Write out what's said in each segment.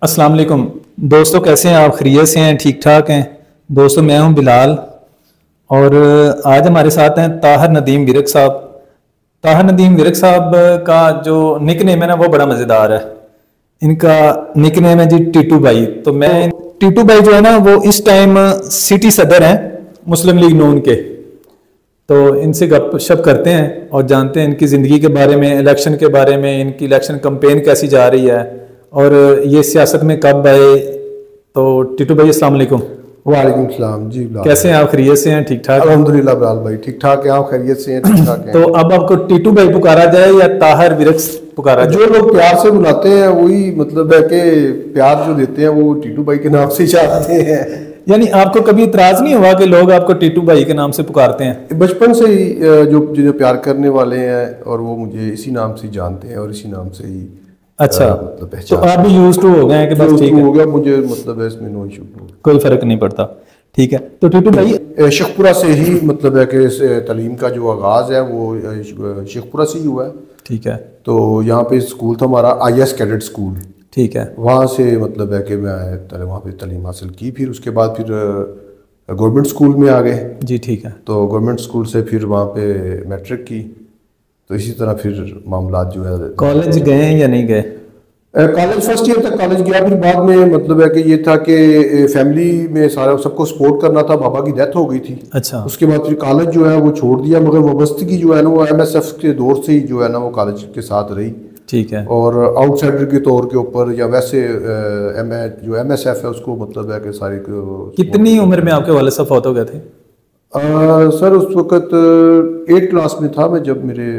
السلام علیکم دوستوں، کیسے ہیں آپ؟ خیریت سے ہیں؟ ٹھیک ٹھاک ہیں دوستوں؟ میں ہوں بلال، اور آج ہمارے ساتھ ہیں طاہر ندیم ورک صاحب۔ طاہر ندیم ورک صاحب کا جو نک نیم ہے نا وہ بڑا مزیدار ہے۔ ان کا نک نیم ہے جی ٹیٹو بھائی۔ تو میں ٹیٹو بھائی جو ہے نا وہ اس ٹائم سٹی صدر ہیں مسلم لیگ نون کے۔ تو ان سے گپ شپ کرتے ہیں اور جانتے ہیں ان کی زندگی کے بارے میں، الیکشن کے بارے میں، ان کی الیکشن کمپین کیسی جا رہی ہے اور یہ سیاست میں کب آئے۔ تو ٹیٹو بھائی السلام علیکم۔ وعلیکم السلام جی بلال، کیسے ہیں آپ؟ خیریت سے ہیں؟ ٹھیک ٹھاک؟ الحمدللہ بلال بھائی ٹھیک ٹھاک ہیں، آپ خیریت سے ہیں؟ ٹھیک ٹھاک ہیں۔ تو اب آپ کو ٹیٹو بھائی پکارا جائے یا طاہر ورک پکارا جائے؟ جو لوگ پیار سے بلاتے ہیں وہی مطلب ہے کہ پیار جو دیتے ہیں وہ ٹیٹو بھائی کے نام سے ہی چاہتے ہیں۔ یعنی آپ کو کبھی اعتراض نہیں ہوا کہ لوگ آپ کو ٹیٹو بھائی کے نام سے پکارتے ہیں؟ بچپن سے ہی جو پیار کرنے والے ہیں اور وہ مجھے اسی نام سے جانتے ہیں اور اسی نام سے ہی اچھا، مطلب تو پہچان آپ بھی یوز ٹو ہو گئے ہیں کہ بس ٹھیک ہے، ہو گیا، مجھے مطلب ہے اس میں نو ایشو، کوئی فرق نہیں پڑتا۔ ٹھیک ہے، تو ٹیٹو بھائی شیخپورہ سے ہی مطلب ہے کہ اس تعلیم کا جو آغاز ہے وہ شیخپورہ سے ہی ہوا ہے۔ ٹھیک ہے، تو یہاں پہ اسکول تھا ہمارا آئی ایس کیڈٹ اسکول، ٹھیک ہے، وہاں سے مطلب ہے کہ میں وہاں پہ تعلیم حاصل کی۔ پھر اس کے بعد پھر گورنمنٹ اسکول میں آ گئے۔ جی ٹھیک ہے۔ تو گورنمنٹ اسکول سے پھر وہاں پہ میٹرک کی، تو اسی طرح پھر معاملات جو ہے۔ کالج گئے ہیں یا نہیں گئے؟ کالج فرسٹ ایئر تک کالج گیا، پھر بعد میں مطلب ہے کہ یہ تھا کہ فیملی میں سارا سب کو سپورٹ کرنا تھا، بابا کی ڈیتھ ہو گئی تھی۔ اچھا، اس کے بعد پھر کالج جو ہے وہ چھوڑ دیا، مگر وابستگی جو ہے نا وہ ایم ایس ایف کے دور سے ہی جو ہے نا وہ کالج کے ساتھ رہی۔ ٹھیک ہے، اور آؤٹ سائڈر کے طور کے اوپر یا ویسے جو ایم ایس ایف ہے اس کو مطلب ہے کہ سارے کتنی عمر میں آپ کے والد صاحب فوت ہو گئے تھے؟ سر اس وقت 8 کلاس میں تھا میں جب میرے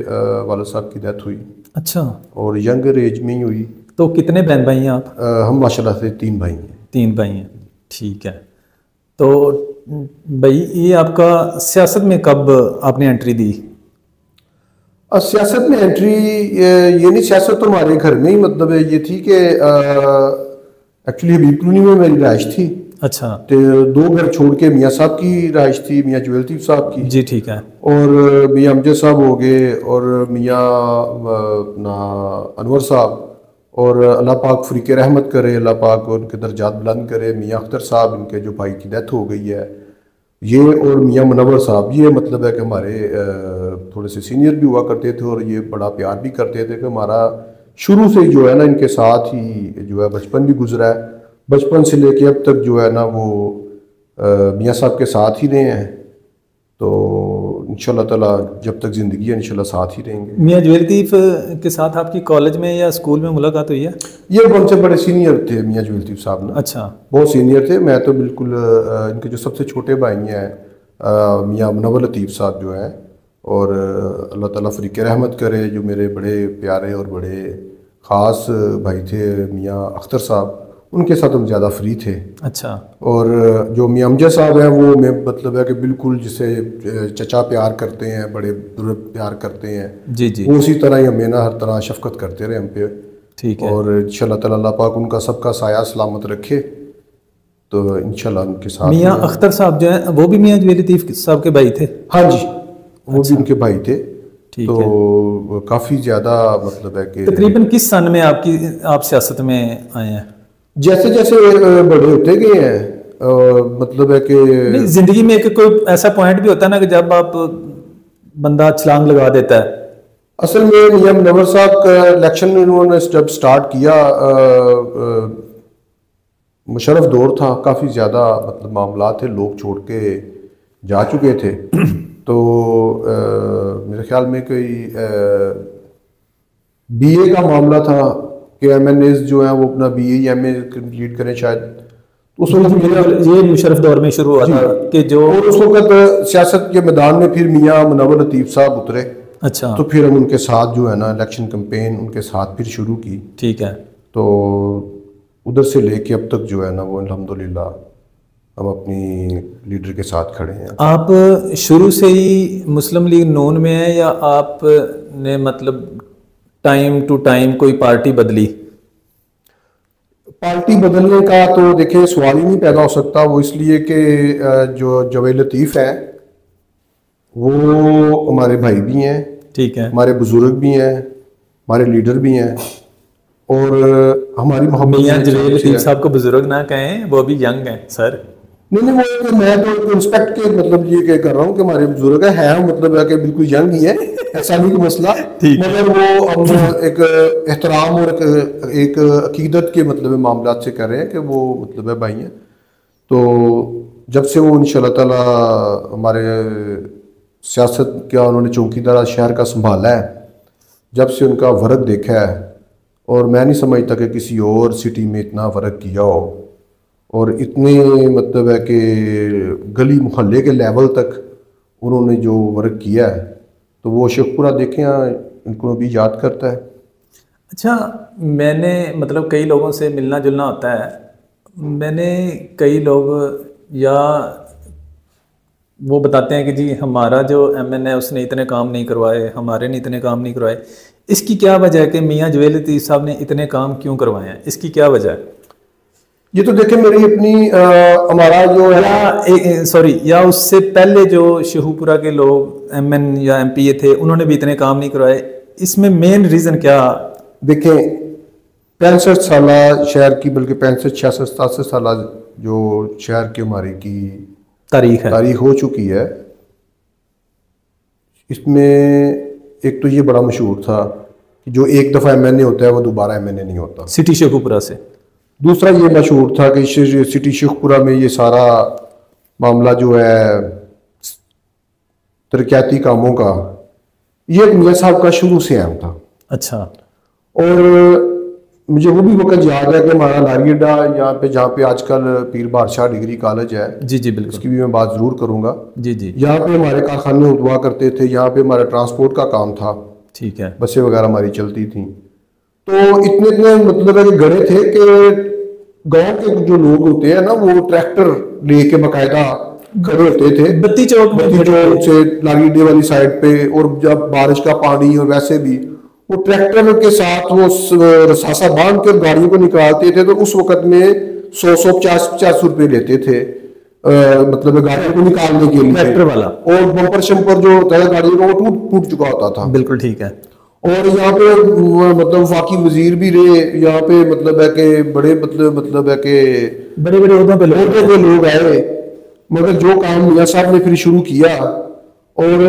والد صاحب کی ڈیتھ ہوئی۔ اچھا، اور ینگر ایج میں ہی ہوئی۔ تو کتنے بہن بھائی ہیں آپ؟ ہم ماشاء اللہ سے 3 بھائی ہیں۔ 3 بھائی ہیں، ٹھیک ہے۔ تو بھائی یہ آپ کا سیاست میں کب آپ نے انٹری دی؟ سیاست میں انٹری یہ نہیں، سیاست تو ہمارے گھر میں ہی مطلب یہ تھی کہ ایکچولی حبیب کالونی میں میری رہائش تھی۔ اچھا، تو 2 گھر چھوڑ کے میاں صاحب کی رہائش تھی، میاں جویل لطیف صاحب کی، جی ٹھیک ہے، اور میاں امجد صاحب ہو گئے، اور میاں اپنا انور صاحب، اور اللہ پاک فریق رحمت کرے، اللہ پاک ان کے درجات بلند کرے، میاں اختر صاحب ان کے جو بھائی کی ڈیتھ ہو گئی ہے یہ، اور میاں منور صاحب، یہ مطلب ہے کہ ہمارے تھوڑے سے سینئر بھی ہوا کرتے تھے اور یہ بڑا پیار بھی کرتے تھے کہ ہمارا شروع سے جو ہے نا ان کے ساتھ ہی جو ہے بچپن بھی گزرا ہے، بچپن سے لے کے اب تک جو ہے نا وہ میاں صاحب کے ساتھ ہی رہے ہیں۔ تو انشاءاللہ تعالیٰ جب تک زندگی ہے انشاءاللہ ساتھ ہی رہیں گے۔ میاں جویل لطیف کے ساتھ آپ کی کالج میں یا اسکول میں ملاقات ہوئی ہے؟ یہ ان سے بڑے سینئر تھے میاں جویل لطیف صاحب نا، اچھا، بہت سینئر تھے۔ میں تو بالکل ان کے جو سب سے چھوٹے بھائی ہیں میاں منور لطیف صاحب جو ہیں، اور اللہ تعالیٰ فریق رحمت کرے جو میرے بڑے پیارے اور بڑے خاص بھائی تھے میاں اختر صاحب، ان کے ساتھ ہم زیادہ فری تھے۔ اچھا، اور جو میاں امجد صاحب ہیں وہ میں مطلب ہے کہ بالکل جسے چچا پیار کرتے ہیں، بڑے بزرگ پیار کرتے ہیں، جی جی، وہ اسی طرح ہی ہمیں نا ہر طرح شفقت کرتے رہے ہم پہ۔ ٹھیک ہے، اور انشاءاللہ تعالیٰ اللہ پاک ان کا سب کا سایہ سلامت رکھے۔ تو انشاءاللہ ان کے ساتھ میاں اختر صاحب جو ہیں وہ بھی میاں جویل لطیف صاحب کے بھائی تھے؟ ہاں جی، وہ بھی ان کے بھائی تھے۔ ٹھیک تو ہے، کافی زیادہ مطلب ہے کہ تقریباً کس سن میں آپ سیاست میں آئے ہیں؟ جیسے جیسے بڑے ہوتے گئے ہیں مطلب ہے کہ زندگی میں ایک کوئی ایسا پوائنٹ بھی ہوتا ہے نا کہ جب آپ بندہ چھلانگ لگا دیتا ہے۔ اصل میں میاں منور صاحب کا الیکشن میں انہوں نے جب سٹارٹ کیا، مشرف دور تھا، کافی زیادہ مطلب معاملات تھے، لوگ چھوڑ کے جا چکے تھے۔ تو میرے خیال میں کوئی بی اے کا معاملہ تھا کہ ایم این ایز جو ہیں وہ اپنا بی اے یا ایم اے کمپلیٹ کریں شاید۔ اس وقت یہ مشرف دور میں شروع ہوا تھا کہ جو، اور اس وقت سیاست کے میدان میں پھر میاں منور لطیف صاحب اترے۔ اچھا، تو پھر ہم ان کے ساتھ جو ہے نا الیکشن کمپین ان کے ساتھ پھر شروع کی۔ ٹھیک ہے، تو ادھر سے لے کے اب تک جو ہے نا وہ الحمدللہ ہم اپنی لیڈر کے ساتھ کھڑے ہیں۔ آپ شروع سے ہی مسلم لیگ نون میں ہیں یا آپ نے مطلب ٹائم ٹو ٹائم کوئی پارٹی بدلی؟ پارٹی بدلنے کا تو دیکھیں سوال ہی نہیں پیدا ہو سکتا، وہ اس لیے کہ جو جویل لطیف ہیں وہ ہمارے بھائی بھی ہیں، ٹھیک ہے، ہمارے بزرگ بھی ہیں، ہمارے لیڈر بھی ہیں، اور ہماری ہماری محبت میاں جویل لطیف صاحب کو بزرگ نہ کہیں, وہ ابھی ینگ ہیں سر. نہیں وہ میں تو انسپیکٹ کے مطلب یہ کہ کر رہا ہوں کہ ہمارے بزرگ ہیں مطلب ہے کہ بالکل ینگ ہی ہے, ایسا نہیں کہ مسئلہ, مگر وہ ہم ایک احترام اور ایک عقیدت کے مطلب معاملات سے کر رہے ہیں کہ وہ مطلب ہے بھائی ہیں. تو جب سے وہ انشاءاللہ تعالی ہمارے سیاست کیا انہوں نے چوکیدار شہر کا سنبھالا ہے, جب سے ان کا فرق دیکھا ہے, اور میں نہیں سمجھتا کہ کسی اور سٹی میں اتنا فرق کیا ہو, اور اتنے مطلب ہے کہ گلی محلے کے لیول تک انہوں نے جو ورک کیا ہے, تو وہ شیخ پورہ دیکھیں ان کو بھی یاد کرتا ہے. اچھا, میں نے مطلب کئی لوگوں سے ملنا جلنا ہوتا ہے, میں نے کئی لوگ یا وہ بتاتے ہیں کہ جی ہمارا جو ایم این ہے اس نے اتنے کام نہیں کروائے, ہمارے نے اتنے کام نہیں کروائے. اس کی کیا وجہ ہے کہ میاں جویل لطیف صاحب نے اتنے کام کیوں کروائے ہیں, اس کی کیا وجہ ہے؟ یہ تو دیکھیں میری اپنی ہمارا جو ہے سوری یا اس سے پہلے جو شیخو پورہ کے لوگ ایم این یا ایم پی اے تھے انہوں نے بھی اتنے کام نہیں کروائے, اس میں مین ریزن کیا؟ دیکھیں 65 سالہ شہر کی, بلکہ 65 66 67 سالہ جو شہر کی ہماری کی تاریخ ہو چکی ہے, اس میں ایک تو یہ بڑا مشہور تھا کہ جو ایک دفعہ ایم این اے ہوتا ہے وہ دوبارہ ایم این اے نہیں ہوتا, سٹی شیخو پورہ سے. دوسرا یہ مشہور تھا کہ سٹی شیخ پورہ میں یہ سارا معاملہ جو ہے ترقیاتی کاموں کا, یہ میاں صاحب کا شروع سے اہم تھا. اچھا. اور مجھے وہ بھی وقت یاد ہے کہ ہمارا لاری اڈا یہاں پہ جہاں پہ آج کل پیر بادشاہ ڈگری کالج ہے, جی جی بالکل, اس کی بھی میں بات ضرور کروں گا. جی جی. یہاں پہ ہمارے کارخانے ہوا کرتے تھے, یہاں پہ ہمارا ٹرانسپورٹ کا کام تھا, ٹھیک ہے, بسیں وغیرہ ہماری چلتی تھیں. تو اتنے مطلب ہے کہ گڑھے تھے کہ گاؤں کے جو لوگ ہوتے ہیں نا وہ ٹریکٹر لے کے باقاعدہ کھڑے ہوتے تھے بتی چوک سے لاری ڈے والی سائڈ پہ, اور جب بارش کا پانی اور ویسے بھی وہ ٹریکٹر کے ساتھ وہ رساسا باندھ کر گاڑیوں کو نکالتے تھے. تو اس وقت میں 100-150 روپے لیتے تھے مطلب گاڑیوں کو نکالنے کے لیے ٹریکٹر والا, اور بمپر شمپر جو ہوتا ہے گاڑیوں کا وہ ٹوٹ چکا ہوتا تھا. بالکل ٹھیک ہے. اور یہاں پہ مطلب وفاقی وزیر بھی رہے یہاں پہ, مطلب ہے کہ بڑے مطلب ہے کہ بڑے بڑے عہدوں پہ لوگ آئے, مگر جو کام میاں صاحب نے پھر شروع کیا, اور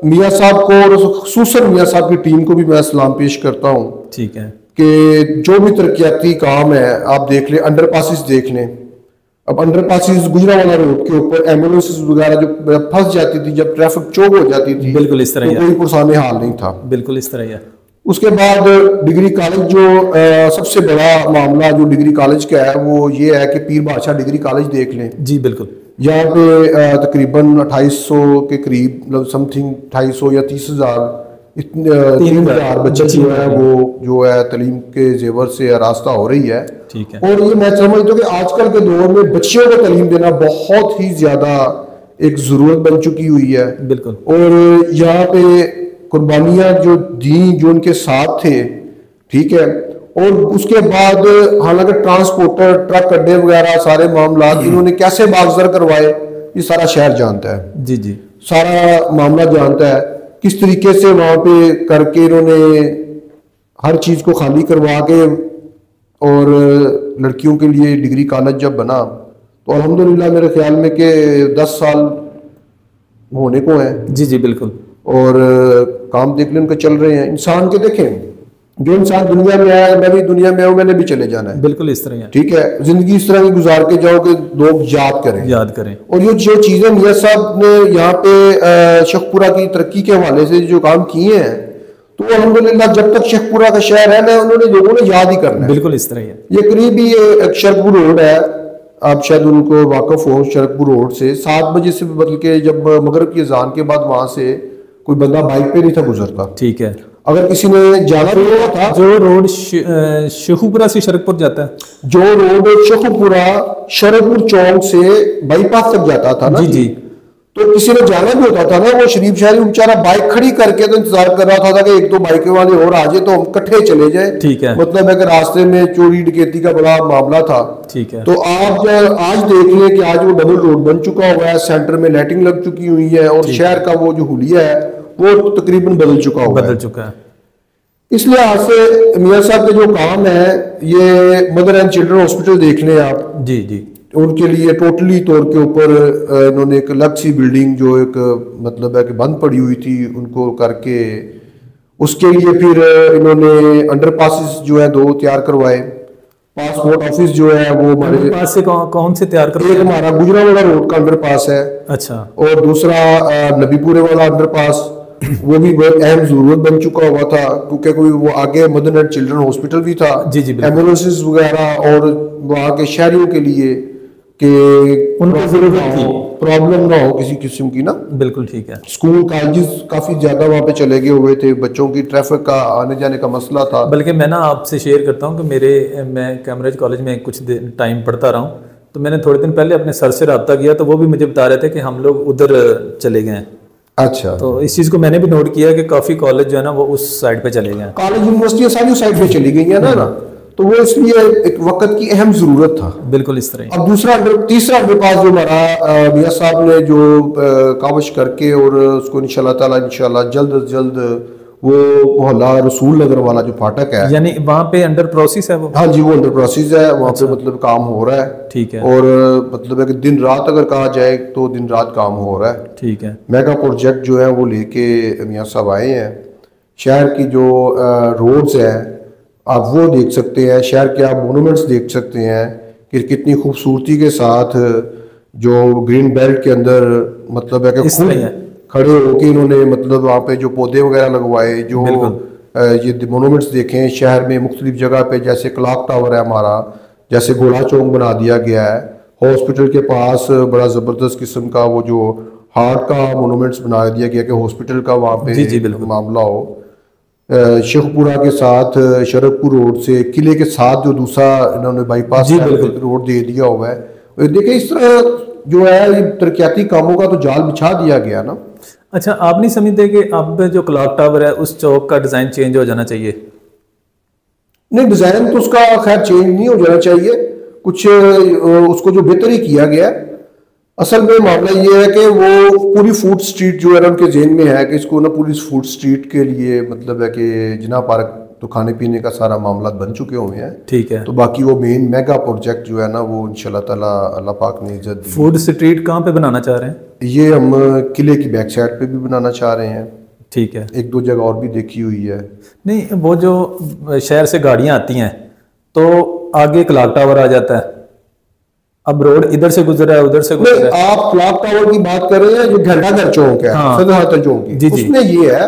میاں صاحب کو اور خصوصاً میاں صاحب کی ٹیم کو بھی میں سلام پیش کرتا ہوں. ٹھیک ہے. کہ جو بھی ترقیاتی کام ہے آپ دیکھ لیں, انڈر پاسز دیکھ لیں. اب انڈر پاسز گجرانوالہ روڈ کے اوپر ایمبولینس وغیرہ جو پھنس جاتی تھی, جب ٹریفک چوک ہو جاتی تھی, بالکل اس طرح کوئی پرسان حال نہیں تھا. بالکل اس طرح. اس کے بعد ڈگری کالج جو سب سے بڑا معاملہ جو ڈگری کالج کا ہے وہ یہ ہے کہ پیر بادشاہ ڈگری کالج دیکھ لیں. جی بالکل. یہاں پہ تقریباً 2800 کے قریب سم تھنگ 2800 یا 30,000 3,000 بچے جو ہے وہ جو ہے تعلیم کے زیور سے آراستہ ہو رہی ہے. ٹھیک ہے. اور یہ میں سمجھتا ہوں کہ آج کل کے دور میں بچیوں کو تعلیم دینا بہت ہی زیادہ ایک ضرورت بن چکی ہوئی ہے. بالکل. اور یہاں پہ قربانیاں جو دیں جو ان کے ساتھ تھے, ٹھیک ہے. اور اس کے بعد حالانکہ ٹرانسپورٹر ٹرک اڈے وغیرہ سارے معاملات انہوں نے کیسے باغزر کروائے یہ سارا شہر جانتا ہے. جی جی. سارا معاملہ جانتا ہے کس طریقے سے وہاں پہ کر کے انہوں نے ہر چیز کو خالی کروا کے, اور لڑکیوں کے لیے ڈگری کالج جب بنا تو الحمدللہ میرے خیال میں کہ 10 سال ہونے کو ہیں. جی جی بالکل. اور کام دیکھ لیں ان کے چل رہے ہیں. انسان کے دیکھیں جو انسان دنیا میں آیا, میں بھی دنیا میں ہوں, میں نے بھی چلے جانا ہے. بالکل اس طرح. ٹھیک ہے. زندگی اس طرح کی گزار کے جاؤ کہ لوگ یاد کریں. اور یہ جو چیزیں میاں صاحب نے یہاں پہ شیخ پورہ کی ترقی کے حوالے سے جو کام کیے ہیں تو الحمدللہ جب تک شیخ پورہ کا شہر ہے نا انہوں نے لوگوں نے یاد ہی کرنا ہے. بالکل اس طرح. یہ قریب ہی ایک شرکپور روڈ ہے, آپ شاید ان کو واقف ہو. شرکپور روڈ سے 7 بجے سے بدل کے جب مغرب کی اذان کے بعد وہاں سے کوئی بندہ بائک پہ نہیں تھا گزرتا. ٹھیک ہے. اگر کسی نے جانا بھی ہوا تھا, جو روڈ شیخو پورہ سے شرکپور جاتا ہے, جو روڈ شیخو پورہ شرکپور چوک سے بائی پاس تک جاتا تھا نا, جی, تو کسی نے جانا بھی ہوتا تھا نا, وہ شریف شہری بیچارہ بائک کھڑی کر کے تو انتظار کر رہا تھا کہ ایک دو بائک والے اور آ جائے تو ہم کٹھے چلے جائیں. ٹھیک ہے. مطلب ہے کہ راستے میں چوری ڈکیتی کا بڑا معاملہ تھا. ٹھیک ہے. تو آپ آج دیکھ لیں کہ آج وہ ڈبل روڈ بن چکا ہوا ہے, سینٹر میں لائٹنگ لگ چکی ہوئی ہے, اور شہر کا وہ جو حلیہ ہے وہ تقریباً بدل چکا ہے. اس لحاظ سے میاں صاحب کے جو کام ہے یہ مدر اینڈ چلڈرن ہاسپٹل دیکھ لیں آپ. جی جی. ان کے لیے ٹوٹلی طور کے اوپر انہوں نے ایک الگ سی بلڈنگ جو ایک مطلب ہے کہ بند پڑی ہوئی تھی ان کو کر کے اس کے لیے پھر انہوں نے انڈر پاسز جو ہے 2 تیار کروائے. پاسپورٹ آفس جو ہے وہ ہمارے پاس سے کون سے تیار کروائے؟ ایک ہمارا گجرانوالہ روڈ کا انڈر پاس ہے. اچھا. اور دوسرا نبی پورے والا انڈر پاس وہ بھی بہت اہم ضرورت بن چکا ہوا تھا کیونکہ کوئی وہ آگے مدر اینڈ چلڈرن ہاسپٹل بھی تھا. جی جی. ایمبولینسز وغیرہ اور وہاں کے شہریوں کے لیے کہ ان کو ضرورت تھی پرابلم نہ ہو کسی قسم کی نا. بالکل ٹھیک ہے. اسکول کالجز کافی زیادہ وہاں پہ چلے گئے ہوئے تھے, بچوں کی ٹریفک کا آنے جانے کا مسئلہ تھا. بلکہ میں نا آپ سے شیئر کرتا ہوں کہ میں کیمبرج کالج میں کچھ ٹائم پڑھتا رہا ہوں, تو میں نے تھوڑے دن پہلے اپنے سر سے رابطہ کیا تو وہ بھی مجھے بتا رہے تھے کہ ہم لوگ ادھر چلے گئے ہیں. اچھا. تو اس چیز کو میں نے بھی نوٹ کیا کہ کافی کالج جو ہے نا وہ اس سائڈ پہ چلے گئے ہیں. کالج یونیورسٹیاں ساری سائڈ پہ چلی گئی ہیں نا, تو وہ اس لیے ایک وقت کی اہم ضرورت تھا. بالکل اس طرح. اب تیسرا انڈر پاس جو ہمارا میاں صاحب نے جو کاوش کر کے اور اس کو انشاءاللہ تعالی انشاءاللہ جلد از جلد وہ محلہ رسول نگر والا جو پھاٹک ہے, یعنی وہاں پہ انڈر پروسیس ہے وہ؟ ہاں جی, وہ انڈر پروسیس ہے وہاں پہ مطلب کام ہو رہا ہے. ٹھیک ہے. اور مطلب ہے کہ دن رات اگر کہا جائے تو دن رات کام ہو رہا ہے. ٹھیک ہے. میگا پروجیکٹ جو ہے وہ لے کے میاں صاحب آئے ہیں. شہر کی جو روڈز ہیں آپ وہ دیکھ سکتے ہیں, شہر کے آپ مونومنٹس دیکھ سکتے ہیں کہ کتنی خوبصورتی کے ساتھ جو گرین بیلٹ کے اندر مطلب ہے کہ خود کھڑے ہو کے انہوں نے مطلب وہاں پہ جو پودے وغیرہ لگوائے, جو یہ مونومنٹس دیکھیں شہر میں مختلف جگہ پہ, جیسے کلاک ٹاور ہے ہمارا, جیسے گھوڑا چوک بنا دیا گیا ہے, ہاسپٹل کے پاس بڑا زبردست قسم کا وہ جو ہارٹ کا مونومنٹس بنا دیا گیا کہ ہاسپٹل کا وہاں پہ معاملہ ہو. شیخ پورہ کے ساتھ شرک پور روڈ سے قلعے کے ساتھ جو دوسرا انہوں نے بائی پاس روڈ دے دیا ہوا ہے. دیکھیں اس طرح جو ہے یہ ترقیاتی کاموں کا تو جال بچھا دیا گیا نا. اچھا, آپ نہیں سمجھتے کہ اب جو کلاک ٹاور ہے اس چوک کا ڈیزائن چینج ہو جانا چاہیے؟ نہیں, ڈیزائن تو اس کا خیر چینج نہیں ہو جانا چاہیے, کچھ اس کو جو بہتر ہی کیا گیا ہے. اصل میں معاملہ یہ ہے کہ وہ پوری فوڈ سٹریٹ جو ہے ان کے ذہن میں ہے کہ اس کو نا پوری فوڈ سٹریٹ کے لیے مطلب ہے کہ جناح پارک تو کھانے پینے کا سارا معاملات بن چکے ہوئے ہیں. ٹھیک ہے. تو باقی وہ مین میگا پروجیکٹ جو ہے نا وہ انشاءاللہ تعالیٰ اللہ پاک نے عزت دی. فوڈ سٹریٹ کہاں پہ بنانا چاہ رہے ہیں؟ یہ ہم قلعے کی بیک سائڈ پہ بھی بنانا چاہ رہے ہیں. ٹھیک ہے. 1-2 جگہ اور بھی دیکھی ہوئی ہے. نہیں, وہ جو شہر سے گاڑیاں آتی ہیں تو آگے کلاک ٹاور آ جاتا ہے, اب روڈ ادھر سے گزر رہا ہے ادھر سے گزر رہا ہے. آپ کلاک ٹاور کی بات کر رہے ہیں جو گھنٹہ گھر چوک ہے صدر حاتم چوک کی, اس میں یہ ہے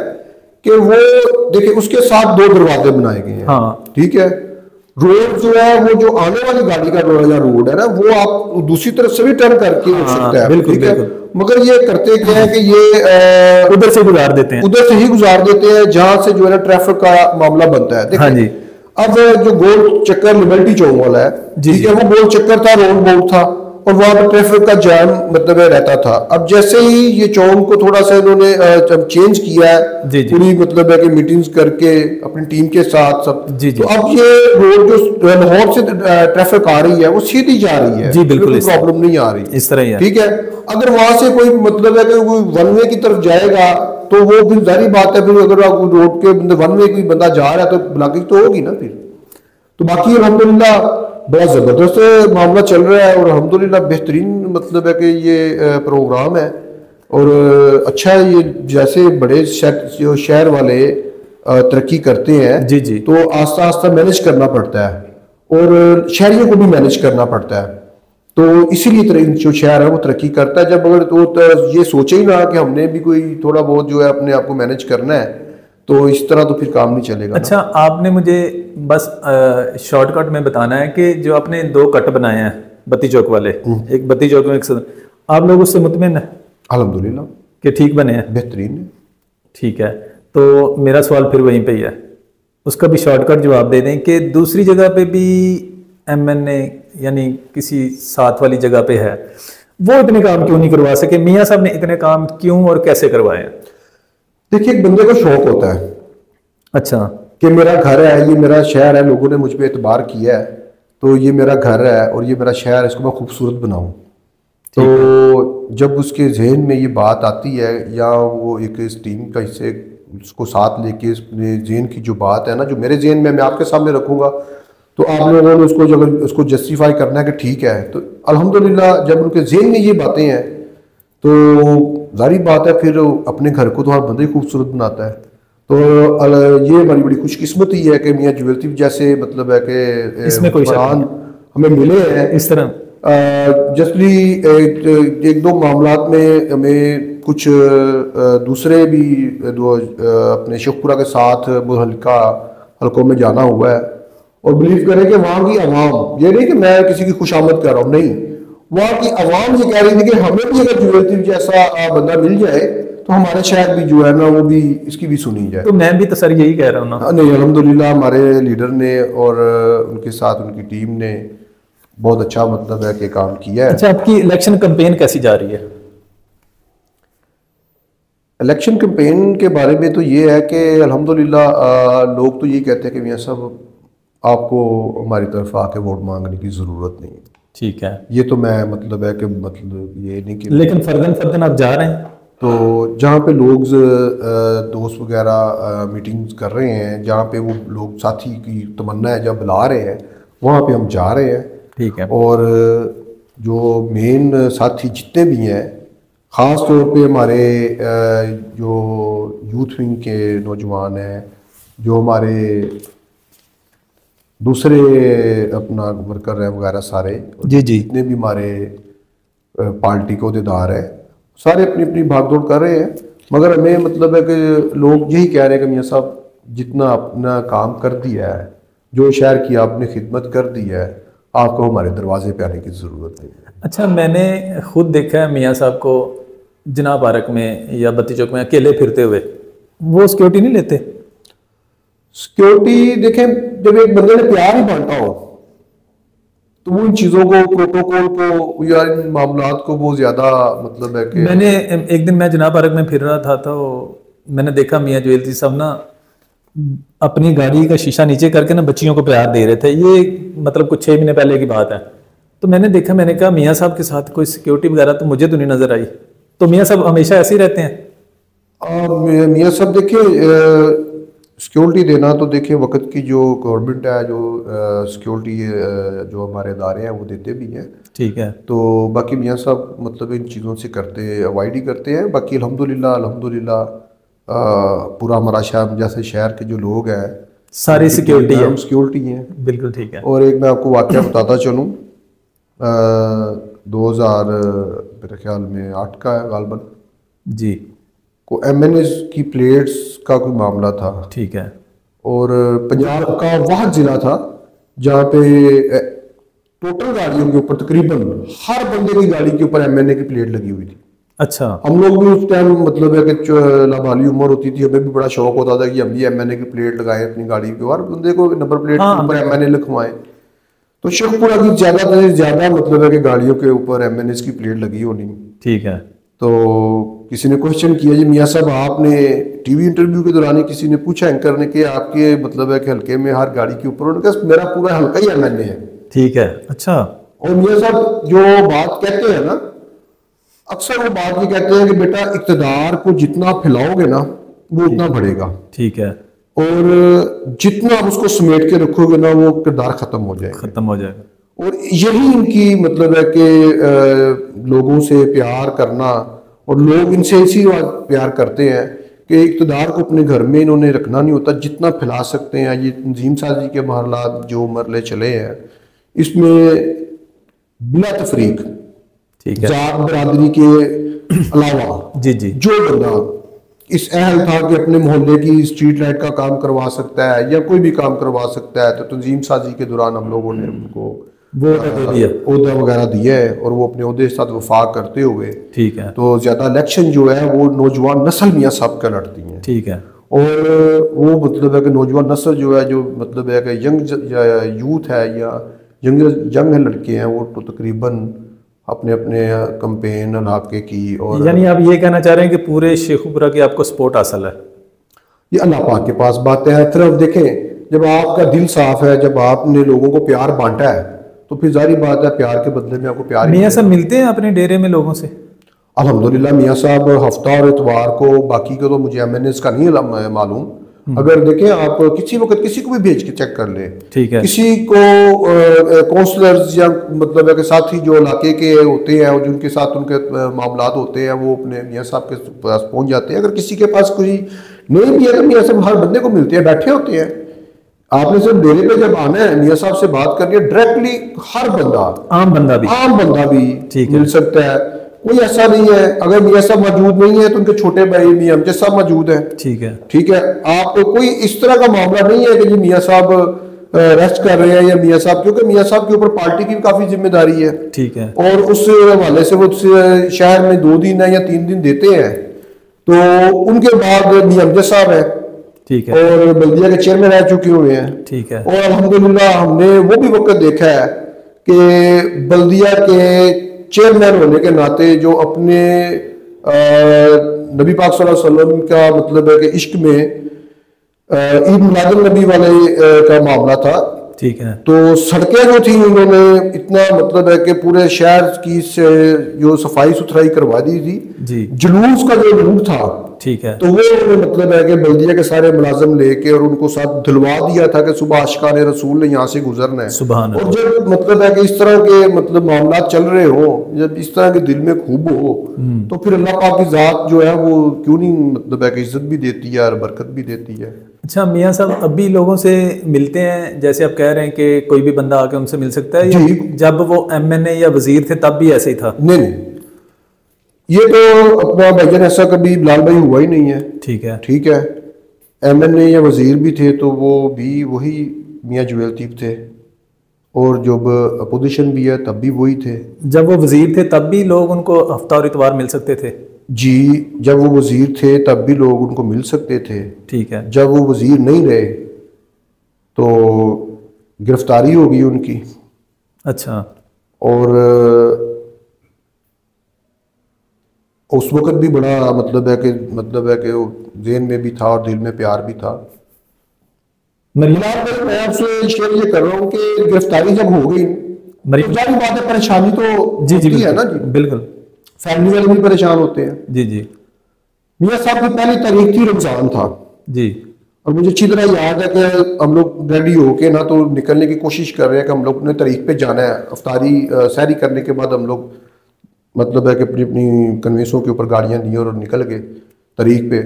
کہ وہ دیکھیں اس کے ساتھ 2 دروازے بنائے گئے ہیں. ٹھیک ہے. روڈ جو ہے وہ جو آنے والی گاڑی کا روڈ ہے نا وہ آپ دوسری طرف سے بھی ٹرن کر کے ہو سکتا ہے. بالکل. مگر یہ کرتے کیا ہے کہ یہ ادھر سے گزار دیتے ہیں, ادھر سے ہی گزار دیتے ہیں جہاں سے جو ہے نا ٹریفک کا معاملہ بنتا ہے. ہاں جی. اب جو گول چکر لبرٹی چوک والا ہے, ٹھیک ہے, وہ گول چکر تھا, روڈ بورڈ تھا اور وہاں پہ ٹریفک کا جام مطلب رہتا تھا. اب جیسے ہی یہ چوک کو تھوڑا سا انہوں نے چینج کیا ہے پوری مطلب ہے کہ میٹنگز کر کے اپنی ٹیم کے ساتھ سب, تو اب یہ روڈ جو لاہور سے ٹریفک آ رہی ہے وہ سیدھی جا رہی ہے. بالکل پرابلم نہیں آ رہی. اس طرح ہی ہے. ٹھیک ہے. اگر وہاں سے کوئی مطلب ہے کہ کوئی ون وے کی طرف جائے گا تو وہ پھر ظاہری بات ہے, پھر اگر روڈ کے ون وے کوئی بندہ جا رہا ہے تو بلاکیج تو ہوگی نا پھر. تو باقی الحمدللہ بڑا زبردست معاملہ چل رہا ہے اور الحمدللہ بہترین مطلب ہے کہ یہ پروگرام ہے اور اچھا ہے. یہ جیسے بڑے شہر والے ترقی کرتے ہیں تو آہستہ آہستہ مینیج کرنا پڑتا ہے اور شہریوں کو بھی مینیج کرنا پڑتا ہے. تو اسی لیے جو شہر ہے وہ ترقی کرتا ہے. جب اگر تو یہ سوچے ہی نہ کہ ہم نے بھی کوئی تھوڑا بہت جو ہے اپنے آپ کو مینیج کرنا ہے تو اس طرح تو پھر کام نہیں چلے گا. اچھا, آپ نے مجھے بس شارٹ کٹ میں بتانا ہے کہ جو آپ نے 2 کٹ بنائے ہیں بتی چوک والے, ایک بتی چوک میں ایک آپ لوگ اس سے مطمئن ہیں؟ الحمدللہ کہ ٹھیک بنے ہیں, بہترین ہے. ٹھیک ہے. تو میرا سوال پھر وہیں پہ ہی ہے, اس کا بھی شارٹ کٹ جواب دے دیں کہ دوسری جگہ پہ بھی ایم این اے یعنی کسی ساتھ والی جگہ پہ ہے, وہ اتنے کام کیوں نہیں کروا سکے؟ میاں صاحب نے اتنے کام کیوں اور کیسے کروائے ہیں؟ دیکھیے, ایک بندے کو شوق ہوتا ہے. اچھا. کہ میرا گھر ہے, یہ میرا شہر ہے, لوگوں نے مجھ پہ اعتبار کیا ہے تو یہ میرا گھر ہے اور یہ میرا شہر ہے, اس کو میں خوبصورت بناؤں. تو جب اس کے ذہن میں یہ بات آتی ہے یا وہ ایک اس ٹیم کا حصے اس کو ساتھ لے کے اپنے ذہن کی جو بات ہے نا جو میرے ذہن میں آپ کے سامنے رکھوں گا تو آپ لوگوں نے اس کو جسٹیفائی کرنا ہے کہ ٹھیک ہے. تو الحمدللہ جب ان کے ذہن میں یہ باتیں ہیں تو ظاہری بات ہے پھر اپنے گھر کو تو ہر بندہ ہی خوبصورت بناتا ہے. تو یہ ہماری بڑی خوش قسمتی ہے کہ میاں جویل طیب جیسے مطلب ہے کہ اس میں کوئی قرآن ہمیں ملے ہیں. اس طرح جسٹلی ایک دو معاملات میں ہمیں کچھ دوسرے بھی اپنے شیخ پورہ کے ساتھ حلقوں میں جانا ہوا ہے اور بلیو کریں کہ وہاں کی عوام یہ نہیں کہ میں کسی کی خوش آمد کر رہا ہوں, نہیں, وہاں کی عوام یہ کہہ رہی تھی کہ ہمیں بھی اگر جویل طیب جیسا بندہ مل جائے تو ہمارے شہر بھی جو ہے نا وہ بھی اس کی بھی سنی جائے. تو میں بھی تو سر یہی کہہ رہا ہوں نا. نہیں الحمدللہ ہمارے لیڈر نے اور ان کے ساتھ ان کی ٹیم نے بہت اچھا مطلب ہے کہ کام کیا ہے. اچھا, آپ کی الیکشن کمپین کیسی جا رہی ہے؟ الیکشن کمپین کے بارے میں تو یہ ہے کہ الحمدللہ لوگ تو یہ کہتے ہیں کہ میاں صاحب آپ کو ہماری طرف آ کے ووٹ مانگنے کی ضرورت نہیں. ٹھیک ہے, یہ تو میں مطلب ہے کہ مطلب یہ نہیں کہ لیکن فردن آپ جا رہے ہیں تو جہاں پہ لوگ دوست وغیرہ میٹنگز کر رہے ہیں, جہاں پہ وہ لوگ ساتھی کی تمنا ہے جب بلا رہے ہیں وہاں پہ ہم جا رہے ہیں. ٹھیک ہے, اور جو مین ساتھی جتنے بھی ہیں خاص طور پہ ہمارے جو یوتھ ونگ کے نوجوان ہیں, جو ہمارے دوسرے اپنا ورکر ہیں وغیرہ سارے جی جتنے بھی ہمارے پارٹی کے عہدیدار ہیں سارے اپنی اپنی بھاگ دوڑ کر رہے ہیں. مگر ہمیں مطلب ہے کہ لوگ یہی کہہ رہے ہیں کہ میاں صاحب جتنا اپنا کام کر دیا ہے, جو شہر کی آپ نے خدمت کر دی ہے, آپ کو ہمارے دروازے پہ آنے کی ضرورت نہیں ہے. اچھا, میں نے خود دیکھا ہے میاں صاحب کو جناح پارک میں یا بتی چوک میں اکیلے پھرتے ہوئے. وہ سیکیورٹی نہیں لیتے؟ سیکیورٹی دیکھیں جب ایک بندے نے پیار ہی بانٹا ہو تو وہ ان چیزوں کو پروٹوکول کو یا ان معاملات کو وہ زیادہ مطلب ہے کہ میں نے ایک دن میں جناح پارک میں پھر رہا تھا تو میں نے دیکھا میاں جویل طیب صاحب نا اپنی گاڑی کا شیشہ نیچے کر کے نا بچیوں کو پیار دے رہے تھے. یہ مطلب کچھ 6 مہینے پہلے کی بات ہے. تو میں نے دیکھا, میں نے کہا میاں صاحب کے ساتھ کوئی سیکیورٹی وغیرہ تو مجھے تو نہیں نظر آئی. تو میاں صاحب ہمیشہ ایسے ہی رہتے ہیں؟ میاں صاحب دیکھیں سیکیورٹی دینا تو دیکھیں وقت کی جو گورنمنٹ ہے جو سیکیورٹی جو ہمارے ادارے ہیں وہ دیتے بھی ہیں. ٹھیک ہے, تو باقی میاں صاحب مطلب ان چیزوں سے اوائڈ ہی کرتے ہیں. باقی الحمدللہ پورا ہمارا شہر جیسے شہر کے جو لوگ ہیں ساری سیکیورٹی ہے, سیکیورٹی ہیں. بالکل ٹھیک ہے. اور ایک میں آپ کو واقعہ بتاتا چلوں, 2000 میرے خیال میں 8 کا ہے غالباً جی, کو ایم این ایس کی پلیٹس کا کوئی معاملہ تھا. ٹھیک ہے, اور پنجاب کا واحد ضلع تھا جہاں پہ ٹوٹل گاڑیوں کے اوپر تقریباً ہر بندے کی گاڑی کے اوپر ایم این اے کی پلیٹ لگی ہوئی تھی. اچھا, ہم لوگ بھی اس ٹائم مطلب ہے کہ لابالی عمر ہوتی تھی, ہمیں بھی بڑا شوق ہوتا تھا کہ ہم بھی ایم این اے کی پلیٹ لگائیں اپنی گاڑی کے اوپر, بندے کو نمبر پلیٹ کے اوپر ایم این اے لکھوائیں. تو شیخ پورہ کی زیادہ مطلب ہے کہ گاڑیوں کے اوپر ایم این ایس کی پلیٹ لگی ہونی. ٹھیک ہے. تو کسی نے کوشچن کیا جی میاں صاحب آپ نے ٹی وی انٹرویو کے دوران کسی نے پوچھا اینکر نے کہ آپ کے مطلب ہے کہ حلقے میں ہر گاڑی کے اوپر, انہوں نے کہا میرا پورا حلقہ ہی ایم این اے ہے. ٹھیک ہے. اچھا, اور میاں صاحب جو بات کہتے ہیں نا اکثر وہ بات یہ کہتے ہیں کہ بیٹا اقتدار کو جتنا پھیلاؤ گے نا وہ اتنا بڑھے گا. ٹھیک ہے. اور جتنا آپ اس کو سمیٹ کے رکھو گے نا وہ کردار ختم ہو جائے گا. اور یہی ان کی مطلب ہے کہ لوگوں سے پیار کرنا, اور لوگ ان سے اسی بات پیار کرتے ہیں کہ اقتدار کو اپنے گھر میں انہوں نے رکھنا نہیں ہوتا, جتنا پھیلا سکتے ہیں. یہ تنظیم سازی کے مرحلات جو مرحلے چلے ہیں اس میں بلا تفریق ذات برادری کے علاوہ جو بندہ اس اہل تھا کہ اپنے محلے کی اسٹریٹ لائٹ کا کام کروا سکتا ہے یا کوئی بھی کام کروا سکتا ہے, تو تنظیم سازی کے دوران ہم لوگوں نے ان کو عہدہ وغیرہ دیا ہے اور وہ اپنے عہدے کے ساتھ وفاق کرتے ہوئے. ٹھیک ہے. تو زیادہ الیکشن جو ہے وہ نوجوان نسل میاں صاحب کا لڑتی ہیں. ٹھیک ہے. اور وہ مطلب ہے کہ نوجوان نسل جو ہے جو مطلب ہے کہ ینگ یوتھ ہے یا ینگ لڑکے ہیں وہ تو تقریباً اپنے کمپین علاقے کی. اور یعنی آپ یہ کہنا چاہ رہے ہیں کہ پورے شیخو پورہ کی آپ کو سپورٹ حاصل ہے؟ یہ اللہ پاک کے پاس بات ہے. طرف دیکھیں جب آپ کا دل صاف ہے, جب آپ نے لوگوں کو پیار بانٹا ہے تو پھر ظاہری بات ہے پیار کے بدلے میں آپ کو پیار. میاں صاحب ملتے ہیں اپنے ڈیرے میں لوگوں سے؟ الحمدللہ میاں صاحب ہفتہ اور اتوار کو، باقی کا تو مجھے MNAs کا نہیں معلوم، اگر دیکھیں آپ کسی وقت کسی کو بھی بھیج کے چیک کر لیں، ٹھیک ہے، کسی کو کونسلرز یا مطلب ہے کہ ساتھی جو علاقے کے ہوتے ہیں اور جن کے ساتھ ان کے معاملات ہوتے ہیں وہ اپنے میاں صاحب کے پاس پہنچ جاتے ہیں. اگر کسی کے پاس کوئی نہیں بھی ہے تو میاں صاحب ہر بندے کو ملتے ہیں، بیٹھے ہوتے ہیں. آپ نے صرف ڈیرے پہ جب آنا ہے میاں صاحب سے بات کرنی ہے، ڈائریکٹلی ہر بندہ، عام بندہ بھی مل سکتا ہے. کوئی ایسا نہیں ہے اگر میاں صاحب موجود نہیں ہے تو ان کے چھوٹے بھائی میاں امجد صاحب موجود ہیں. ٹھیک ہے، آپ کوئی اس طرح کا معاملہ نہیں ہے کہ جی میاں صاحب ریسٹ کر رہے ہیں یا میاں صاحب، کیونکہ میاں صاحب کے اوپر پارٹی کی بھی کافی ذمہ داری ہے. ٹھیک ہے، اور اس حوالے سے وہ شہر میں 2 دن یا 3 دن دیتے ہیں. تو ان کے بعد میاں امجد صاحب ہیں، ٹھیک ہے، اور بلدیہ کے چیئرمین رہ چکے ہوئے ہیں. ٹھیک ہے، اور الحمدللہ ہم نے وہ بھی وقت دیکھا ہے کہ بلدیہ کے چیئرمین ہونے کے ناطے جو اپنے نبی پاک صلی اللہ علیہ وسلم کا مطلب ہے کہ عشق میں عید میلاد النبی والے کا معاملہ تھا. ٹھیک ہے، تو سڑکیں جو تھیں انہوں نے اتنا مطلب ہے کہ پورے شہر کی جو صفائی ستھرائی کروا دی تھی. جی، جلوس کا جو روٹ تھا، ٹھیک ہے، تو وہ مطلب ہے کہ بلدیہ کے سارے ملازم لے کے اور ان کو ساتھ دھلوا دیا تھا کہ صبح عاشقان رسول نے یہاں سے گزرنا ہے. سبحان اللہ. اور جب مطلب ہے کہ اس طرح کے مطلب معاملات چل رہے ہوں، جب اس طرح کے دل میں خوب ہو تو پھر اللہ پاک کی ذات جو ہے وہ کیوں نہیں مطلب ہے کہ عزت بھی دیتی ہے اور برکت بھی دیتی ہے. اچھا میاں صاحب ابھی لوگوں سے ملتے ہیں جیسے آپ کہہ رہے ہیں کہ کوئی بھی بندہ آ کے ان سے مل سکتا ہے؟ جی، جب وہ MNA یا وزیر تھے تب بھی ایسے ہی تھا؟ نہیں، یہ تو اپنا بھائی جان ایسا کبھی بلال بھائی ہوا ہی نہیں ہے. ٹھیک ہے، MNA یا وزیر بھی تھے تو وہ بھی وہی میاں جویل لطیف تھے، اور جب اپوزیشن بھی ہے تب بھی وہی تھے. جب وہ وزیر تھے تب بھی لوگ ان کو ہفتہ اور اتوار مل سکتے تھے؟ جی، جب وہ وزیر تھے تب بھی لوگ ان کو مل سکتے تھے. ٹھیک ہے، جب وہ وزیر نہیں رہے تو گرفتاری ہوگی ان کی. اچھا. اور اس وقت بھی بڑا مطلب ہے کہ ذہن میں بھی تھا اور دل میں پیار بھی تھا. میں آپ سے شیئر یہ کر رہا ہوں کہ گرفتاری جب ہو گئی ظاہر بات ہے پریشانی تو ہوتی ہے نا. جی بالکل، فیملی والے بھی پریشان ہوتے ہیں. جی جی. میاں صاحب کی پہلی تاریخ تھی رمضان تھا. جی. اور مجھے اچھی طرح یاد ہے کہ ہم لوگ ریڈی ہو کے نا تو نکلنے کی کوشش کر رہے ہیں کہ ہم لوگ اپنے طریق پہ جانا ہے. افطاری سحری کرنے کے بعد ہم لوگ مطلب ہے کہ اپنی کنوینسوں کے اوپر گاڑیاں دی اور نکل گئے طریق پہ.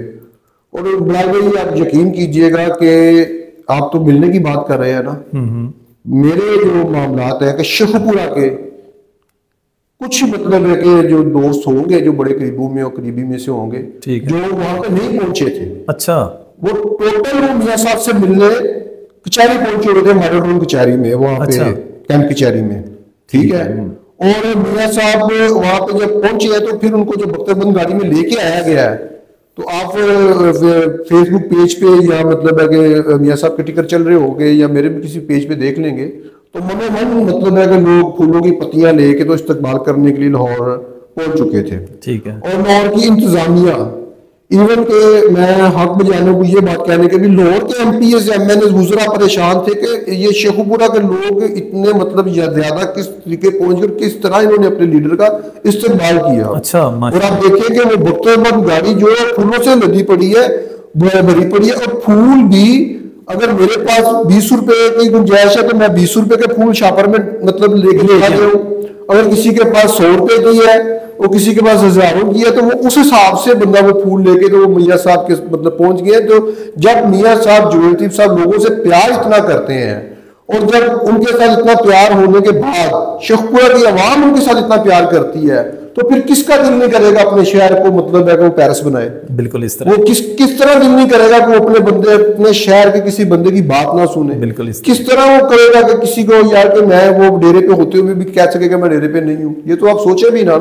اور بلال بھائی آپ یقین کیجئے گا کہ آپ تو ملنے کی بات کر رہے ہیں نا، میرے جو معاملات ہیں کہ شیخ پورہ کے کچھ مطلب ہے کہ جو دوست ہوں گے جو بڑے قریبوں میں اور قریبی میں سے ہوں گے جو وہاں پہ نہیں پہنچے تھے. اچھا. وہ ٹوٹل وہ میاں صاحب سے ملنے کچہری پہنچے ہوئے تھے، ہمارے روم کچہری میں، وہاں پہ کیمپ کچہری میں. ٹھیک ہے. اور میاں صاحب وہاں پہ جب پہنچے ہیں تو پھر ان کو جب بختر بند گاڑی میں لے کے آیا گیا ہے تو آپ فیس بک پیج پہ یا مطلب ہے کہ میاں صاحب کے ٹکر چل رہے ہو گے یا میرے بھی کسی پیج پہ دیکھ لیں گے تو من مطلب ہے کہ لوگ پھولوں کی پتیاں لے کے تو استقبال کرنے کے لیے لاہور پہنچ چکے تھے. ٹھیک ہے. اور لاہور کی انتظامیہ ایون کہ میں حق بجانے کو یہ بات کہنے کے بھی لاہور کے MPs MNAs وزراء پریشان تھے کہ یہ شیخو پورہ کے لوگ اتنے مطلب زیادہ کس طریقے پہنچ کر کس طرح انہوں نے اپنے لیڈر کا استقبال کیا. اچھا. اور آپ دیکھیں کہ وہ بختر بند گاڑی جو ہے پھولوں سے لدی پڑی ہے، بھری پڑی ہے، اور پھول بھی اگر میرے پاس 20 روپے کی گنجائش ہے تو میں 20 روپے کے پھول شاپر میں مطلب لے کے آ رہا ہوں. اگر کسی کے پاس 100 روپے کی ہے اور کسی کے پاس ہزاروں کی ہے تو وہ اس حساب سے بندہ وہ پھول لے کے تو وہ میاں صاحب کے مطلب پہنچ گئے. تو جب میاں صاحب جویل لطیف صاحب لوگوں سے پیار اتنا کرتے ہیں اور جب ان کے ساتھ اتنا پیار ہونے کے بعد شیخ پورہ کی عوام ان کے ساتھ اتنا پیار کرتی ہے تو پھر کس کا دل نہیں کرے گا اپنے شہر کو مطلب ہے کہ وہ پیرس بنائے. بالکل اس طرح وہ کس طرح دل نہیں کرے گا کہ وہ اپنے بندے اپنے شہر کے کسی بندے کی بات نہ سنے. بالکل کس طرح وہ کرے گا کہ کسی کو یار کہ میں وہ ڈیرے پہ ہوتے ہوئے بھی کہہ سکے کہ میں ڈیرے پہ نہیں ہوں. یہ تو آپ سوچے بھی نا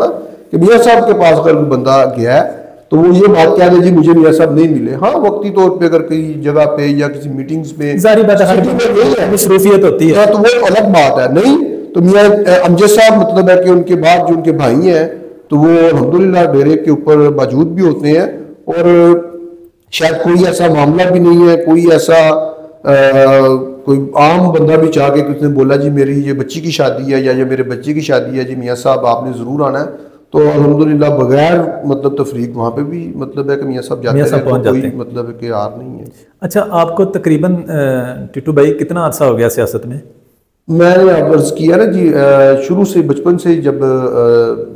کہ میاں صاحب کے پاس اگر بندہ گیا ہے تو وہ یہ بات کہہ دے جی مجھے میاں صاحب نہیں ملے. ہاں وقتی طور پہ اگر کئی جگہ پہ یا کسی میٹنگز میں مصروفیت ہوتی ہے تو وہ الگ بات ہے. نہیں تو میاں امجد صاحب مطلب ہے کہ ان کے بعد جو ان کے بھائی ہیں تو وہ الحمدللہ ڈیرے کے اوپر موجود بھی ہوتے ہیں اور شاید کوئی ایسا معاملہ بھی نہیں ہے، کوئی ایسا کوئی عام بندہ بھی چاہ کے کسی نے بولا جی میری یہ بچی کی شادی ہے یا یہ میرے بچے کی شادی ہے جی میاں صاحب آپ نے ضرور آنا ہے تو الحمدللہ بغیر مطلب تفریق وہاں پہ بھی مطلب ہے کہ میاں صاحب جاتے ہیں، تو کوئی مطلب ہے کہ آر نہیں ہے۔ اچھا، آپ کو تقریباً ٹیٹو بھائی کتنا عرصہ ہو گیا سیاست میں؟ میں نے عرض کیا نا جی، شروع سے بچپن سے جب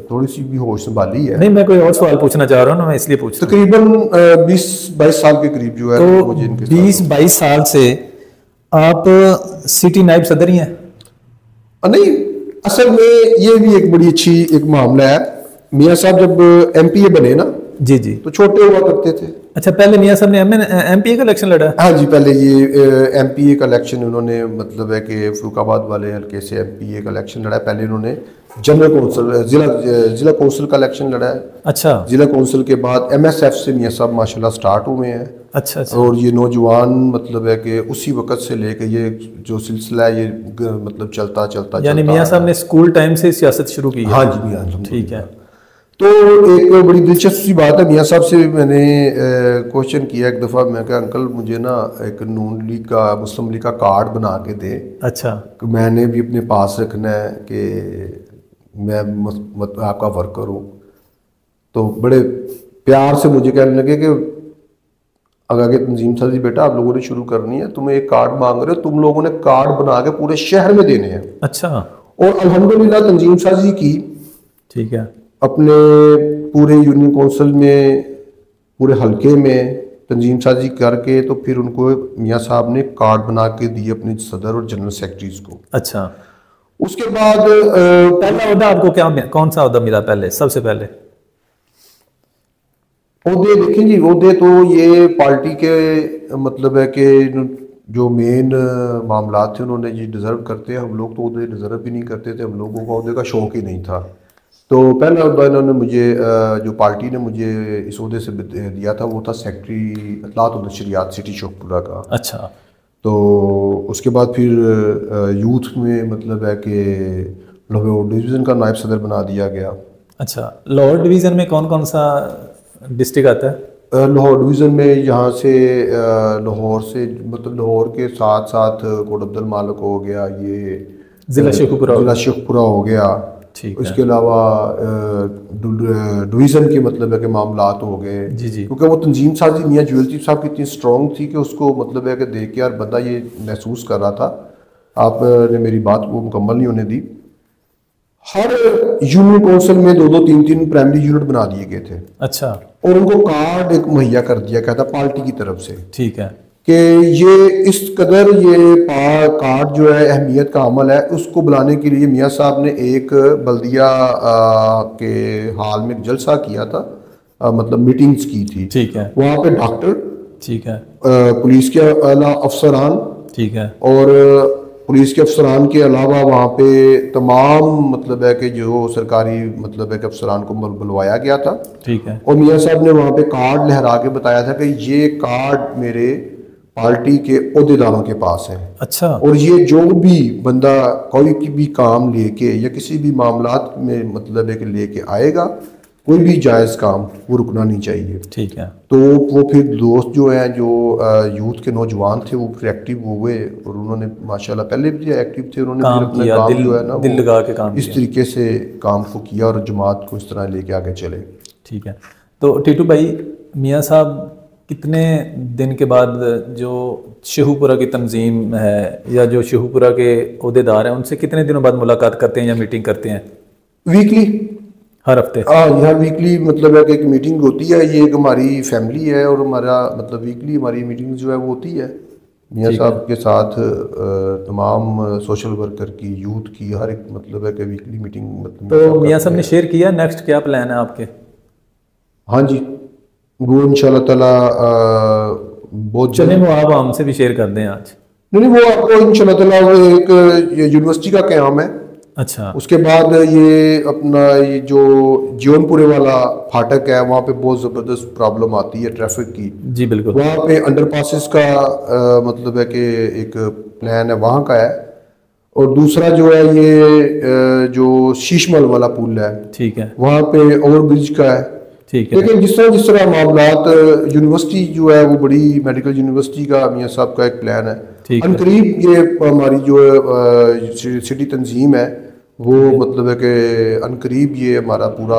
تھوڑی سی بھی ہوش سنبھالی ہے۔ نہیں، میں کوئی اور سوال پوچھنا چاہ رہا ہوں نا، میں اس لیے پوچھ رہا ہوں۔ تقریباً 20-22 سال کے قریب جو ہے تو 20-22 سال سے آپ سٹی نائب صدر ہی ہیں؟ نہیں، اصل میں یہ بھی ایک بڑی اچھی ایک معاملہ ہے۔ میاں صاحب جب ایم پی اے بنے نا، جی جی، تو چھوٹے ہوا کرتے تھے۔ اچھا، پہلے میاں صاحب نے ایم پی اے کا الیکشن لڑا؟ ہاں جی، پہلے یہ ایم پی اے کا الیکشن انہوں نے مطلب ہے کہ فروخ آباد والے حلقے سے ایم پی اے کا الیکشن لڑا ہے۔ پہلے انہوں نے جنرل کونسل ضلع کونسل کا الیکشن لڑا ہے۔ اچھا، ضلع کونسل کے بعد ایم ایس ایف سے میاں صاحب ماشاءاللہ سٹارٹ ہوئے ہیں۔ اچھا، اور یہ نوجوان مطلب ہے کہ اسی وقت سے لے کے یہ جو سلسلہ ہے یہ مطلب چلتا یعنی میاں صاحب نے اسکول ٹائم سے سیاست شروع کی ہے؟ ہاں جی میاں، ٹھیک ہے۔ تو ایک بڑی دلچسپ سی بات ہے، میاں صاحب سے میں نے کوشچن کیا ایک دفعہ، میں کہا انکل مجھے نا ایک نون لیگ کا مسلم لیگ کا کارڈ بنا کے دے، اچھا، کہ میں نے بھی اپنے پاس رکھنا ہے کہ میں آپ کا ورکر ہوں۔ تو بڑے پیار سے مجھے کہنے لگے کہ اگر کہ تنظیم سازی بیٹا آپ لوگوں نے شروع کرنی ہے، تمہیں ایک کارڈ مانگ رہے ہو، تم لوگوں نے کارڈ بنا کے پورے شہر میں دینے ہیں۔ اچھا، اور الحمدللہ تنظیم سازی کی، ٹھیک ہے، اپنے پورے یونین کونسل میں پورے حلقے میں تنظیم سازی کر کے، تو پھر ان کو میاں صاحب نے کارڈ بنا کے دیے اپنے صدر اور جنرل سیکرٹریز کو۔ اچھا، اس کے بعد پہلا عہدہ آپ کو کیا، کون سا عہدہ ملا پہلے، سب سے پہلے؟ عہدے دیکھیں جی، عہدے تو یہ پارٹی کے مطلب ہے کہ جو مین معاملات تھے انہوں نے یہ ڈیزرو کرتے ہیں، ہم لوگ تو عہدے ڈیزرو بھی نہیں کرتے تھے، ہم لوگوں کو عہدے کا شوق ہی نہیں تھا۔ تو پہلا عہدہ انہوں نے مجھے جو پارٹی نے مجھے اس عہدے سے دیا تھا وہ تھا سیکرٹری اطلاعات و نشریات سٹی شوقپورہ کا۔ اچھا، تو اس کے بعد پھر یوتھ میں مطلب ہے کہ لاہور ڈویژن کا نائب صدر بنا دیا گیا۔ اچھا، لاہور ڈویژن میں کون کون سا ڈسٹرکٹ آتا ہے؟ لاہور ڈویژن میں یہاں سے لاہور سے مطلب لاہور کے ساتھ ساتھ کوٹ عبد المالک ہو گیا، یہ ضلع شیخوپورہ ہو گیا، اس کے علاوہ ڈویژن کے مطلب ہے کہ معاملات ہو گئے، جی جی، کیونکہ وہ تنظیم سازی میاں جویل چیف صاحب کی اتنی اسٹرانگ تھی کہ اس کو مطلب ہے کہ دیکھ کے یار بندہ یہ محسوس کر رہا تھا۔ آپ نے میری بات کو مکمل نہیں ہونے دی۔ ہر یونین کونسل میں 2-3 پرائمری یونٹ بنا دیے گئے تھے۔ اچھا، اور ان کو کارڈ ایک مہیا کر دیا گیا تھا پارٹی کی طرف سے، ٹھیک ہے، کہ یہ اس قدر یہ کارڈ جو ہے اہمیت کا عمل ہے، اس کو بلانے کے لیے میاں صاحب نے ایک بلدیہ کے حال میں ایک جلسہ کیا تھا، مطلب میٹنگز کی تھی، ٹھیک ہے، وہاں پہ ڈاکٹر، ٹھیک ہے، پولیس کے اعلیٰ افسران، ٹھیک ہے، اور پولیس کے افسران کے علاوہ وہاں پہ تمام مطلب ہے کہ جو سرکاری مطلب ہے کہ افسران کو بلوایا گیا تھا، ٹھیک ہے، اور میاں صاحب نے وہاں پہ کارڈ لہرا کے بتایا تھا کہ یہ کارڈ میرے پارٹی کے عہدیداروں کے پاس ہے۔ اچھا، اور یہ جو بھی بندہ کوئی بھی کام لے کے یا کسی بھی معاملات میں مطلب ہے کہ لے کے آئے گا، کوئی بھی جائز کام، وہ رکنا نہیں چاہیے۔ ٹھیک ہے، تو وہ پھر دوست جو ہیں جو یوتھ کے نوجوان تھے وہ پھر ایکٹیو ہوئے، اور انہوں نے ماشاءاللہ پہلے بھی ایکٹیو تھے، انہوں نے پھر اپنا کام جو ہے نا دل لگا کے کام اس طریقے سے کام کو کیا اور جماعت کو اس طرح لے کے آگے چلے۔ ٹھیک ہے، تو ٹیٹو بھائی، میاں صاحب کتنے دن کے بعد جو شیخوپورہ کی تنظیم ہے یا جو شیخوپورہ کے عہدیدار ہیں ان سے کتنے دنوں بعد ملاقات کرتے ہیں یا میٹنگ کرتے ہیں؟ ویکلی، ہر ہفتے؟ ہاں، ہر ویکلی مطلب ہے کہ ایک میٹنگ ہوتی ہے، یہ ایک ہماری فیملی ہے، اور ہمارا مطلب ویکلی ہماری میٹنگ جو ہے وہ ہوتی ہے میاں صاحب کے ساتھ، تمام سوشل ورکر کی، یوتھ کی، ہر ایک مطلب ہے کہ ویکلی میٹنگ مطلب۔ تو میاں صاحب نے شیئر کیا نیکسٹ کیا پلان ہے آپ کے؟ ہاں جی، وہ انشاءاللہ تعالیٰ بہت چلیں وہ آپ ہم سے بھی شیئر کر دیں آج۔ نہیں، وہ آپ کو انشاءاللہ تعالیٰ ایک یونیورسٹی کا قیام ہے۔ اچھا، اس کے بعد یہ اپنا یہ جو جیون پورے والا پھاٹک ہے وہاں پہ بہت زبردست پرابلم آتی ہے ٹریفک کی، جی بالکل، وہاں پہ انڈر پاسز کا مطلب ہے کہ ایک پلان ہے وہاں کا ہے، اور دوسرا جو ہے یہ جو شیشمل والا پل ہے، ٹھیک ہے، وہاں پہ اوور برج کا ہے، ٹھیک ہے، لیکن جس طرح معاملات یونیورسٹی جو ہے وہ بڑی میڈیکل یونیورسٹی کا میاں صاحب کا ایک پلان ہے، ان قریب یہ ہماری جو سٹی تنظیم ہے وہ مطلب ہے کہ عنقریب یہ ہمارا پورا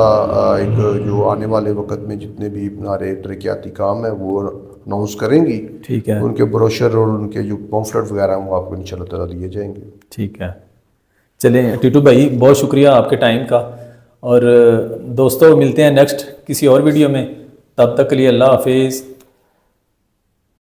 ایک جو آنے والے وقت میں جتنے بھی ہمارے ترقیاتی کام ہیں وہ اناؤنس کریں گی. ٹھیک ہے. ان کے بروشر اور ان کے جو پمفلٹ وغیرہ ہیں وہ آپ کو ان شاء اللہ تعالیٰ دیے جائیں گے. ٹھیک ہے. چلیں ٹیٹو بھائی بہت شکریہ آپ کے ٹائم کا. اور دوستوں ملتے ہیں نیکسٹ کسی اور ویڈیو میں. تب تک کے لیے اللہ حافظ.